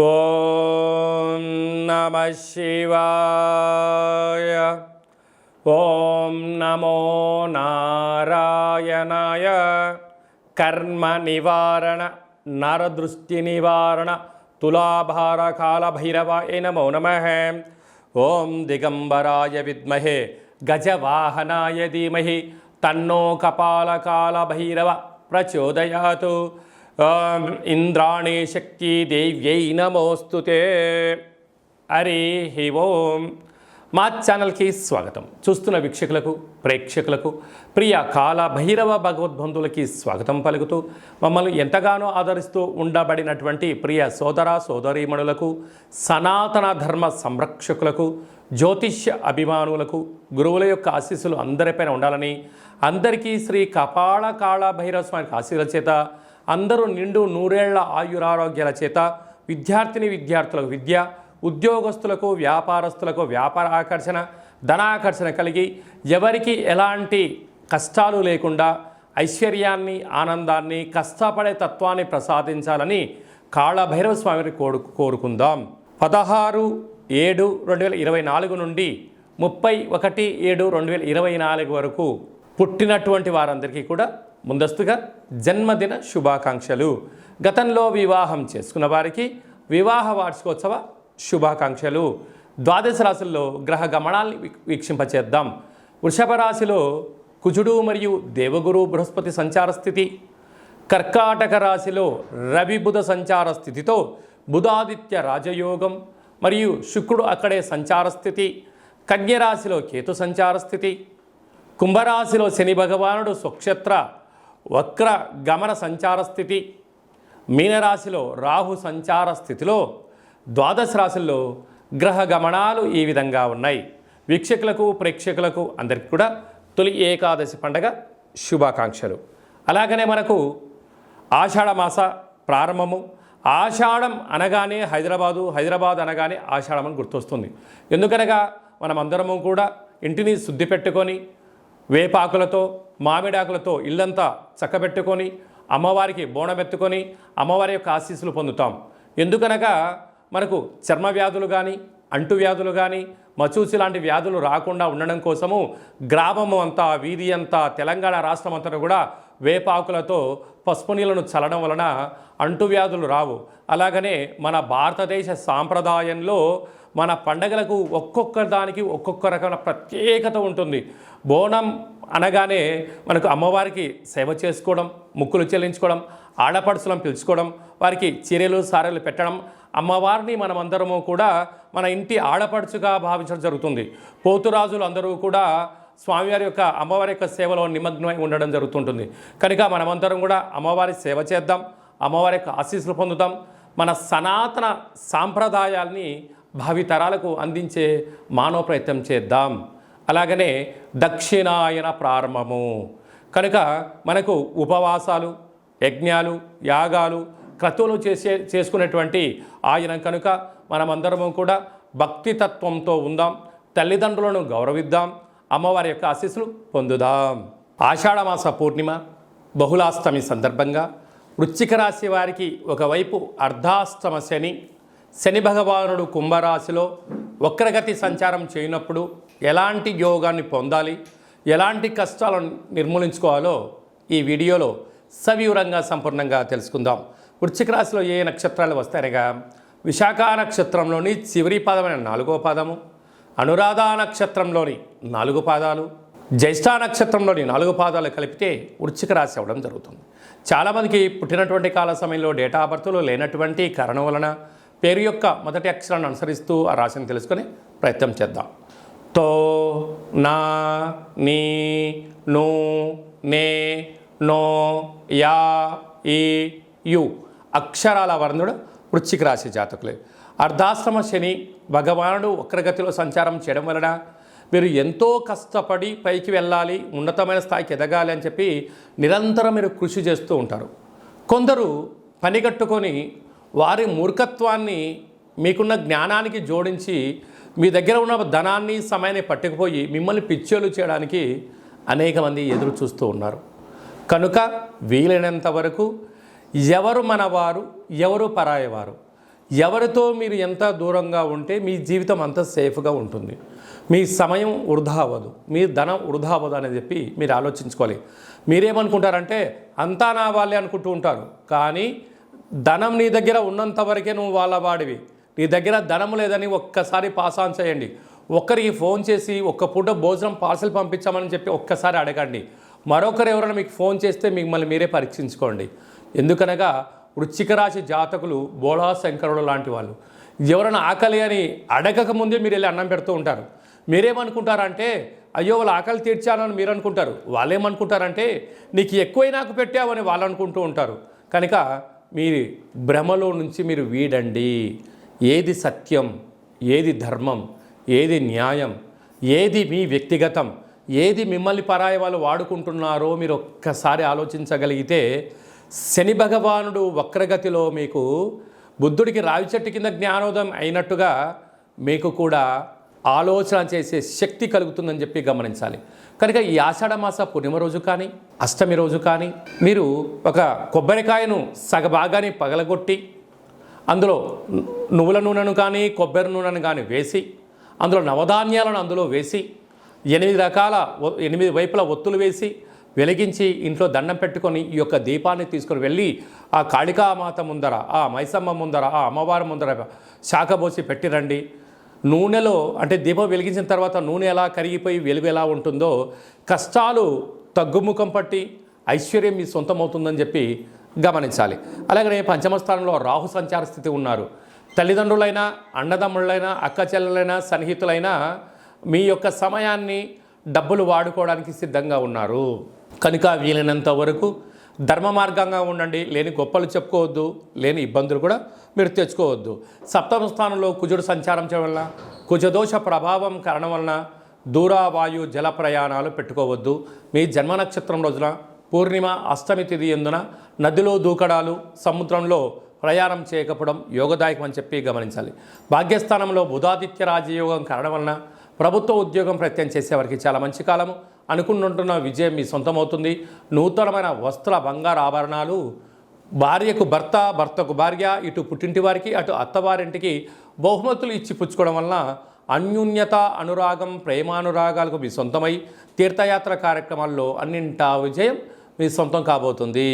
ఓం నమః శివాయ. ఓం నమో నారాయణాయ. కర్మ నివారణ నరదృష్టి నివారణ తులాభార కాల భైరవాయ నమో నమః. ఓం దిగంబరాయ విద్మహే గజవాహనాయ ధీమహి తన్నో కపాలకాల భైరవ ప్రచోదయాతు. ఇంద్రాణి శక్తి దేవ్యై నమోస్తుతే. హరి ఓం. మా ఛానల్కి స్వాగతం. చూస్తున్న వీక్షకులకు ప్రేక్షకులకు ప్రియ కాల భైరవ భగవద్బంధువులకి స్వాగతం పలుకుతూ మమ్మల్ని ఎంతగానో ఆదరిస్తూ ఉండబడినటువంటి ప్రియ సోదర సోదరీమణులకు, సనాతన ధర్మ సంరక్షకులకు, జ్యోతిష్య అభిమానులకు గురువుల యొక్క ఆశీస్సులు అందరిపైన ఉండాలని, అందరికీ శ్రీ కపాల కాళ భైరవ స్వామి ఆశీర్వాదాల చేత అందరూ నిండు నూరేళ్ల ఆయురారోగ్యాల చేత విద్యార్థులకు విద్య, ఉద్యోగస్తులకు వ్యాపారస్తులకు వ్యాపార ఆకర్షణ, ధనాకర్షణ కలిగి ఎవరికి ఎలాంటి కష్టాలు లేకుండా ఐశ్వర్యాన్ని, ఆనందాన్ని, కష్టపడే తత్వాన్ని ప్రసాదించాలని కాళభైరవ స్వామిని కోరుకుందాం. 16/7/2024 నుండి 31/7/2024 వరకు పుట్టినటువంటి వారందరికీ కూడా ముందస్తుగా జన్మదిన శుభాకాంక్షలు. గతంలో వివాహం చేసుకున్న వారికి వివాహ వార్షికోత్సవ శుభాకాంక్షలు. ద్వాదశ రాశుల్లో గ్రహ గమనాల్ని వీక్షింపచేద్దాం. వృషభ రాశిలో కుజుడు మరియు దేవగురు బృహస్పతి సంచార స్థితి. కర్కాటక రాశిలో రవి బుధ సంచార స్థితితో బుధాదిత్య రాజయోగం మరియు శుక్రుడు అక్కడే సంచార స్థితి. కన్యరాశిలో కేతు సంచార స్థితి. కుంభరాశిలో శని భగవానుడు స్వక్షేత్ర వక్ర గమన సంచార స్థితి. మీనరాశిలో రాహు సంచార స్థితిలో ద్వాదశ రాశుల్లో గ్రహ గమనాలు ఈ విధంగా ఉన్నాయి. వీక్షకులకు ప్రేక్షకులకు అందరికీ కూడా తొలి ఏకాదశి పండగ శుభాకాంక్షలు. అలాగనే మనకు ఆషాఢ మాస ప్రారంభము. ఆషాఢం అనగానే హైదరాబాద్ అనగానే ఆషాఢం అని గుర్తొస్తుంది. ఎందుకనగా మనమందరము కూడా ఇంటిని శుద్ధి పెట్టుకొని వేపాకులతో మామిడాకులతో ఇల్లంతా చక్కబెట్టుకొని అమ్మవారికి బోనమెత్తుకొని అమ్మవారి యొక్క ఆశీస్సులు పొందుతాం. ఎందుకనగా మనకు చర్మ వ్యాధులు కానీ, అంటువ్యాధులు కానీ, మచూసి లాంటి వ్యాధులు రాకుండా ఉండడం కోసము గ్రామము అంతా, వీధి అంతా, తెలంగాణ రాష్ట్రం అంతా కూడా వేపాకులతో పసుపు నీళ్ళను చల్లడం వలన అంటువ్యాధులు రావు. అలాగనే మన భారతదేశ సాంప్రదాయంలో మన పండగలకు ఒక్కొక్క దానికి ఒక్కొక్క రకమైన ప్రత్యేకత ఉంటుంది. బోనం అనగానే మనకు అమ్మవారికి సేవ చేసుకోవడం, ముక్కులు చెల్లించుకోవడం, ఆడపడుచులను పిలుచుకోవడం, వారికి చీరలు సారెలు పెట్టడం, అమ్మవారిని మనమందరము కూడా మన ఇంటి ఆడపడుచుగా భావించడం జరుగుతుంది. పోతురాజులు అందరూ కూడా స్వామివారి యొక్క అమ్మవారి యొక్క సేవలో నిమగ్నమై ఉండడం జరుగుతుంటుంది. కనుక మనమందరం కూడా అమ్మవారి సేవ చేద్దాం, అమ్మవారి యొక్క ఆశీస్సులు పొందుతాం. మన సనాతన సాంప్రదాయాల్ని భావితరాలకు అందించే మానవ ప్రయత్నం చేద్దాం. అలాగనే దక్షిణాయన ప్రారంభము కనుక మనకు ఉపవాసాలు, యజ్ఞాలు, యాగాలు, క్రతువులు చేసుకునేటువంటి ఆయన కనుక మనమందరము కూడా భక్తితత్వంతో ఉందాం, తల్లిదండ్రులను గౌరవిద్దాం, అమ్మవారి యొక్క ఆశీస్సులు పొందుదాం. ఆషాఢమాస పూర్ణిమ బహుళాష్టమి సందర్భంగా వృశ్చిక రాశి వారికి ఒకవైపు అర్ధాష్టమ శని భగవానుడు కుంభరాశిలో వక్రగతి సంచారం చేయనప్పుడు ఎలాంటి యోగాన్ని పొందాలి, ఎలాంటి కష్టాలను నిర్మూలించుకోవాలో ఈ వీడియోలో సవివరంగా సంపూర్ణంగా తెలుసుకుందాం. వృశ్చిక రాశిలో ఏ నక్షత్రాలు వస్తాయనగా విశాఖ నక్షత్రంలోని చివరి పాదమైన 4వ పాదము, అనురాధ నక్షత్రంలోని 4 పాదాలు, జ్యేష్ఠ నక్షత్రంలోని 4 పాదాలు కలిపితే వృశ్చిక రాశి అవ్వడం జరుగుతుంది. చాలామందికి పుట్టినటువంటి కాల సమయంలో డేటా ఆఫ్ బర్త్లో లేనటువంటి కారణం వలన పేరు యొక్క మొదటి అక్షరాన్ని అనుసరిస్తూ ఆ రాశిని తెలుసుకొని ప్రయత్నం చేద్దాం. తో, నా, నీ, ను, నే, నో, యా, ఈ, యు అక్షరాల వర్ణుడు వృశ్చిక రాశి జాతకులే. అర్ధాశ్రమ శని భగవానుడు వక్రగతిలో సంచారం చేయడం వలన మీరు ఎంతో కష్టపడి పైకి వెళ్ళాలి, ఉన్నతమైన స్థాయికి ఎదగాలి అని చెప్పి నిరంతరం మీరు కృషి చేస్తూ ఉంటారు. కొందరు పని కట్టుకొని వారి మూర్ఖత్వాన్ని మీకున్న జ్ఞానానికి జోడించి మీ దగ్గర ఉన్న ధనాన్ని, సమయాన్ని పట్టుకుపోయి మిమ్మల్ని పిచ్చోలు చేయడానికి అనేక మంది ఎదురు చూస్తూ ఉన్నారు. కనుక వీలైనంత వరకు ఎవరు మనవారు, ఎవరు పరాయవారు, ఎవరితో మీరు ఎంత దూరంగా ఉంటే మీ జీవితం అంత సేఫ్గా ఉంటుంది, మీ సమయం వృధా అవ్వదు, మీ ధనం వృధా అవ్వదు అని చెప్పి మీరు ఆలోచించుకోవాలి. మీరేమనుకుంటారంటే అంతా నా వాళ్ళే అనుకుంటూ ఉంటారు, కానీ ధనం నీ దగ్గర ఉన్నంత వరకే నువ్వు వాళ్ళ వాడివి. నీ దగ్గర ధనం లేదని ఒక్కసారి పాస్ ఆన్ చేయండి. ఒక్కరికి ఫోన్ చేసి ఒక్క పూట భోజనం పార్సల్ పంపించామని చెప్పి ఒక్కసారి అడగండి. మరొకరు ఎవరైనా మీకు ఫోన్ చేస్తే మిమ్మల్ని మీరే పరీక్షించుకోండి. ఎందుకనగా వృశ్చిక రాశి జాతకులు బోళా శంకరుడు లాంటి వాళ్ళు. ఎవరైనా ఆకలి అని అడగకముందే మీరు వెళ్ళి అన్నం పెడుతూ ఉంటారు. మీరేమనుకుంటారంటే అయ్యో వాళ్ళు ఆకలి తీర్చానని మీరు అనుకుంటారు. వాళ్ళేమనుకుంటారంటే నీకు ఎక్కువై నాకు పెట్టావని వాళ్ళు అనుకుంటూ ఉంటారు. కనుక మీ భ్రమలో నుంచి మీరు వీడండి. ఏది సత్యం, ఏది ధర్మం, ఏది న్యాయం, ఏది మీ వ్యక్తిగతం, ఏది మిమ్మల్ని పరాయి వాళ్ళు వాడుకుంటున్నారో మీరు ఒక్కసారి ఆలోచించగలిగితే శని భగవానుడు వక్రగతిలో మీకు బుద్ధుడికి రావి చెట్టు కింద జ్ఞానోదయం అయినట్టుగా మీకు కూడా ఆలోచన చేసే శక్తి కలుగుతుందని చెప్పి గమనించాలి. కనుక ఈ ఆషాఢమాస పూర్ణిమ రోజు కానీ అష్టమి రోజు కానీ మీరు ఒక కొబ్బరికాయను సగభాగాన్ని పగలగొట్టి అందులో నువ్వుల నూనెను కానీ కొబ్బరి నూనెను కానీ వేసి అందులో నవధాన్యాలను అందులో వేసి 8 వైపుల ఒత్తులు వేసి వెలిగించి ఇంట్లో దండం పెట్టుకొని ఈ యొక్క దీపాన్ని తీసుకొని వెళ్ళి ఆ కాళికామాత ముందర, ఆ మైసమ్మ ముందర, ఆ అమ్మవారి ముందర శాఖబోసి పెట్టిరండి. నూనెలో అంటే దీపం వెలిగించిన తర్వాత నూనె ఎలా కరిగిపోయి వెలుగు ఎలా ఉంటుందో కష్టాలు తగ్గుముఖం పట్టి ఐశ్వర్యం మీ సొంతమవుతుందని చెప్పి గమనించాలి. అలాగనే పంచమ స్థానంలో రాహు సంచార స్థితి ఉన్నారు. తల్లిదండ్రులైనా, అన్నదమ్ముళ్ళైనా, అక్క చెల్లెలైనా, సన్నిహితులైనా మీ యొక్క సమయాన్ని డబ్బులు వాడుకోవడానికి సిద్ధంగా ఉన్నారు. కనుక వీలైనంత వరకు ధర్మ మార్గంగా ఉండండి. లేని గొప్పలు చెప్పుకోవద్దు, లేని ఇబ్బందులు కూడా మీరు తెచ్చుకోవద్దు. సప్తమ స్థానంలో కుజుడు సంచారం చేయడం వలన, కుజదోష ప్రభావం కారణం వలన దూరావాయు జల ప్రయాణాలు పెట్టుకోవద్దు. మీ జన్మ నక్షత్రం రోజున పూర్ణిమ అష్టమి తిథి ఎందున నదిలో దూకడాలు, సముద్రంలో ప్రయాణం చేయకపోవడం యోగదాయకం అని చెప్పి గమనించాలి. భాగ్యస్థానంలో బుధాదిత్య రాజయోగం కారణం వలన ప్రభుత్వ ఉద్యోగం ప్రయత్నం చేసేవారికి చాలా మంచి కాలము. అనుకుంటున్న విజయం మీ సొంతమవుతుంది. నూతనమైన వస్త్ర బంగారు ఆభరణాలు, భార్యకు భర్త, భర్తకు భార్య, ఇటు పుట్టింటి వారికి అటు అత్తవారింటికి బహుమతులు ఇచ్చి పుచ్చుకోవడం వలన అన్యోన్యత, అనురాగం, ప్రేమానురాగాలకు మీ సొంతమై తీర్థయాత్ర కార్యక్రమాల్లో అన్నింటా విజయం మీ సొంతం కాబోతుంది.